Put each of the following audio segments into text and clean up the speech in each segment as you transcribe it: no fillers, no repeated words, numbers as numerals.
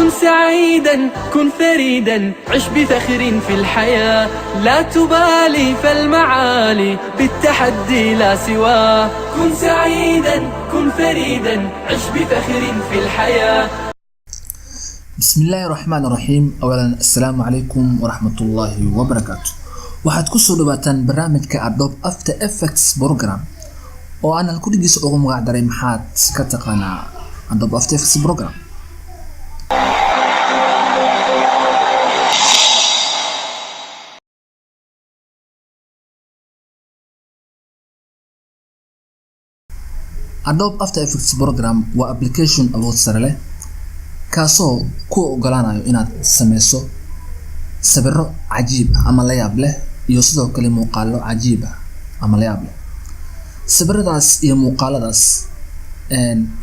كن سعيدا كن فريدا عش بفخر في الحياة لا تبالي فالمعالي بالتحدي لا سواه كن سعيدا كن فريدا عش بفخر في الحياة. بسم الله الرحمن الرحيم. أولا السلام عليكم ورحمة الله وبركاته. waxaad ku soo dhawaataan barnaamijka Adobe After Effects program oo aan ku dhigiso ugu magac daray maxaad ka taqaanaa Adobe After Effects program. Adobe After Effects program waa application awood sare leh kaasoo ku ogolaanayo inaad sameyso sawirro cajiib ah ama la yaab leh iyo sidoo kale muuqaallo cajiib ah ama la yaab leh. sawirradaas iyo muuqaaladaas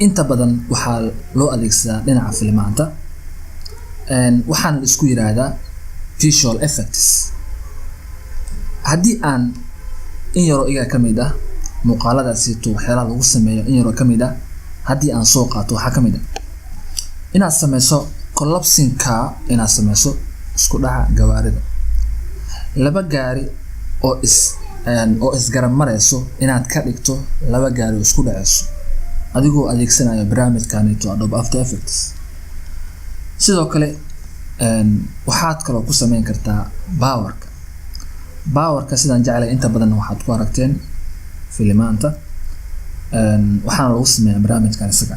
inta badan waxaa loo adeegsadaa dhinaca filmaanta waxaana la isku yiraahdaa visual effects. haddii aan in yaro iga kamid ah muuqaaladaasi waxyaalaha lagu sameeyo in yaro kamid ah haddii aan soo qaato waxaa kamid ah inaad sameyso collapsing car, inaad sameyso isku dhaca gawaarida laba gaari oo isgarab mareyso inaad ka dhigto laba gaari oo isku dhaceyso adigoo adeegsanaya barnaamijkan Adobe After Effects. sidoo kale waxaad kaloo ku sameyn kartaa powerka sidaan jeclay inta badan waxaad ku aragteen filmaanta waxaana lagu sameeyaa barnaamijkan isaga.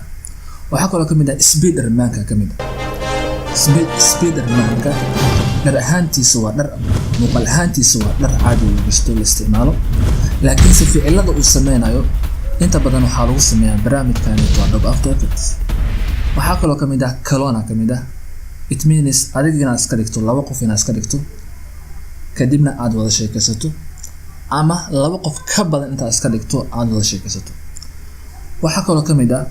waxaa kaloo kamid ah Spider-Man-ka kamid ah Spider-Man-ka dhar ahaantiisa waa dhar muuqaal ahaantiisa waa dhar caadi oo la isticmaalo laakiin si ficilada uu sameynayo inta badan waxaa lagu sameeyaa barnaamijkan Adobe After Effects. waxaa kaloo kamid ah Kalona kamid ah it means adiga inaad iska dhigto laba qof inaad iska dhigto kadibna aad wada sheekaysato ama laba qof ka badan inta iska dhigto aad wada sheekaysato. waxaa kaloo kamid ah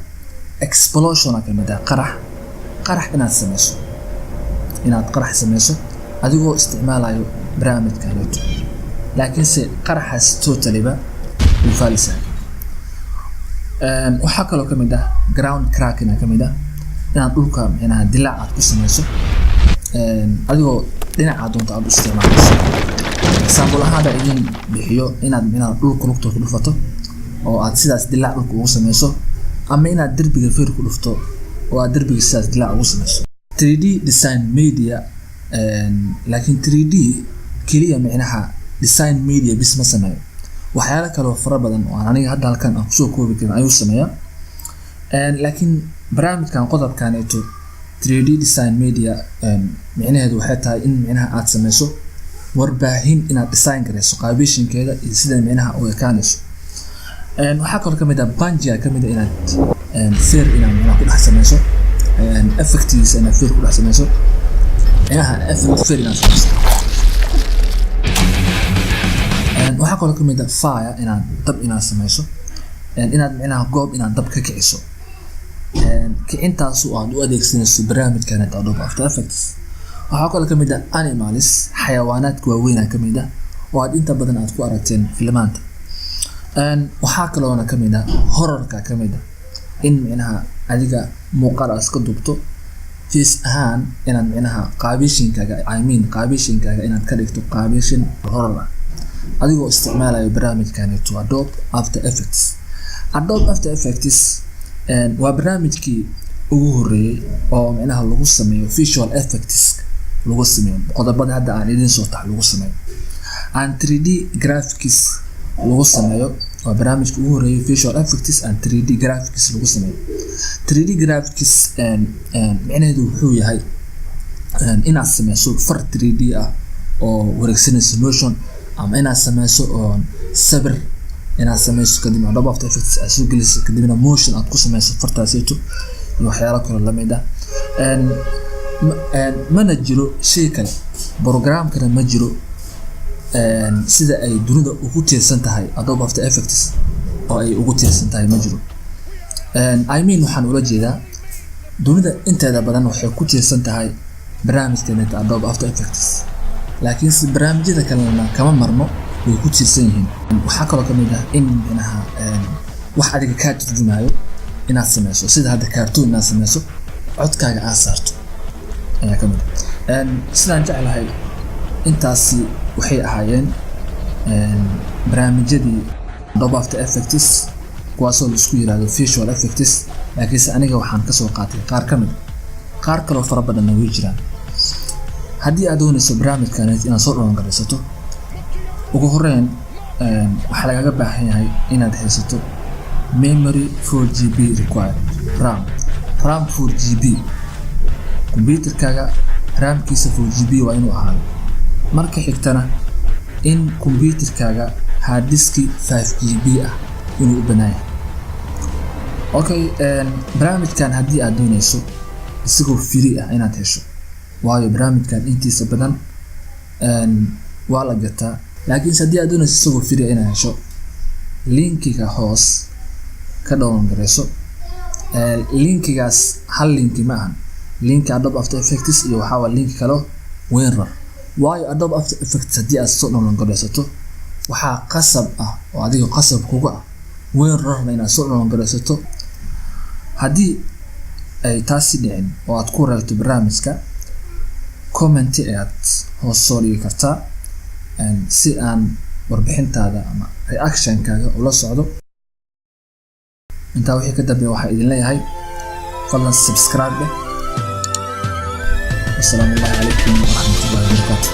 explosion kamid ah qarax inaad qarax sameyso adigoo isticmaalayo barnaamijkan laakiin se qaraxaas totally-ba uu faalisan. waxaa kaloo kamid ah ground cracking kamid ah inaad dhulka dilaac aad ku sameyso adigoo dhinaca doonta aad u isticmaalayso. example ahaan idin bixiyo inaad dhulka lugta ku dhufato oo aad sidaas dilaac dhulka ugu sameyso ama inaad derbiga feer ku dhufto oo aad derbiga sidaas dilaac ugu sameyso. 3D design media laakiin 3D kaliya macnaha design media bis ma sameeyo waxyaalo kale oo fara badan oo aniga hadda halkan aan soo koobi karin ayuu sameeyaa. laakiin barnaamijkan qodobkan 3D design media macnaheedu waxay tahay in macnaha aad sameyso warbaahin inaad design gareyso qaabishinkeeda iyo sida macnaha u ekaanayso. waxaa kaloo kamid ah Banjia kamid ah inaad feer inaad macnaha ku dhex sameyso effects inaad feer ku dhex sameyso effect feer inaad sameyso. waxaa kaloo kamid ah fire inaad dab inaad sameyso inaad macnaha goob inaad dab ka kiciso kicintaas oo aad u adeegsanayso barnaamijkan Adobe After Effects. waxaa kaloo kamid ah animals xayawaanaadka waaweyn kamid ah oo aad inta badan aad ku aragteen filmaanta. waxaa kaloo kamid ah horrorka kamid ah in macnaha adiga muuqaal iska duubto face ahaan inaad macnaha qaabishinkaaga inaad ka dhigto qaabishin horror ah adigoo isticmaalayo barnaamijkan Adobe After Effects. Adobe After Effects waa barnaamijkii ugu horeeyay oo macnaha lagu sameeyo visual effects lagu sameeyo qodobada hadda aan idin soo tax lagu sameeyo and 3D graphics lagu sameeyo. waa barnaamijka ugu horeeyay visual effects and 3D graphics lagu sameeyo. 3D graphics macnaheedu wuxuu yahay inaad sameyso far 3D ah oo wareegsanaysa motion ama inaad sameyso sawir inaad sameyso kadib Adobe After Effects aad soo geliso kadibna motion aad ku sameyso fartaasayto iyo waxyaalo kale la mid ah. mana jiro shay kale programkana ma jiro sida ay dunida ugu tiirsan tahay Adobe After Effects oo ay ugu tiirsan tahay ma jiro. waxaan ula jeedaa dunida inteeda badan waxay ku tiirsan tahay barnaamijkan Adobe After Effects laakiin si barnaamijyada kalena kama marno way ku tiirsan yihiin. waxaa kaloo kamid ah in macnaha wax adiga ka turjumayo inaad sameyso sida hadda cartoon inaad sameyso codkaaga aad saarto ayaa ka mid ah sidaan jeclahay intaasi waxay ahaayeen barnaamijyadii Adobe After Effects kuwaasoo la isku yiraahdo visual effects laakiinse aniga waxaan ka soo qaatay qaar ka mid qaar kale oo fara badan way jiraan haddii aad doonayso barnaamijkan inaad soo download ugu horreyn waxa lagaga baahan yahay inaad haysato memory 4GB required RAM 4GB computerkaaga RAM-kiisa 4GB waa inuu ahaado marka xigtana in computerkaaga hard disk 5GB ah inuu u banaaya okay barnaamijkan haddii aad doonayso isagoo free ah inaad hesho waayo barnaamijkan intiisa badan waa la gataa laakiin haddii aad doonayso isagoo free inaad hesho linkiga hoos ka download gareyso linkigaas hal linki ma ahan linki Adobe After Effects iyo waxa waa link kale WinRAR waayo Adobe After Effects haddii aad soo download gareysato waxaa qasab ah oo adiga qasab kuga ah WinRAR inaad soo download gareysato haddii ay taasi dhicin oo aad ku raagto barnaamijka comment aad hoos soo dhigi kartaa si aan warbixintaada ama reaction-kaaga ula socdo intaa wixii ka dambeeya waxaa idin leeyahay fadlan subscribe والسلام عليكم ورحمة الله وبركاته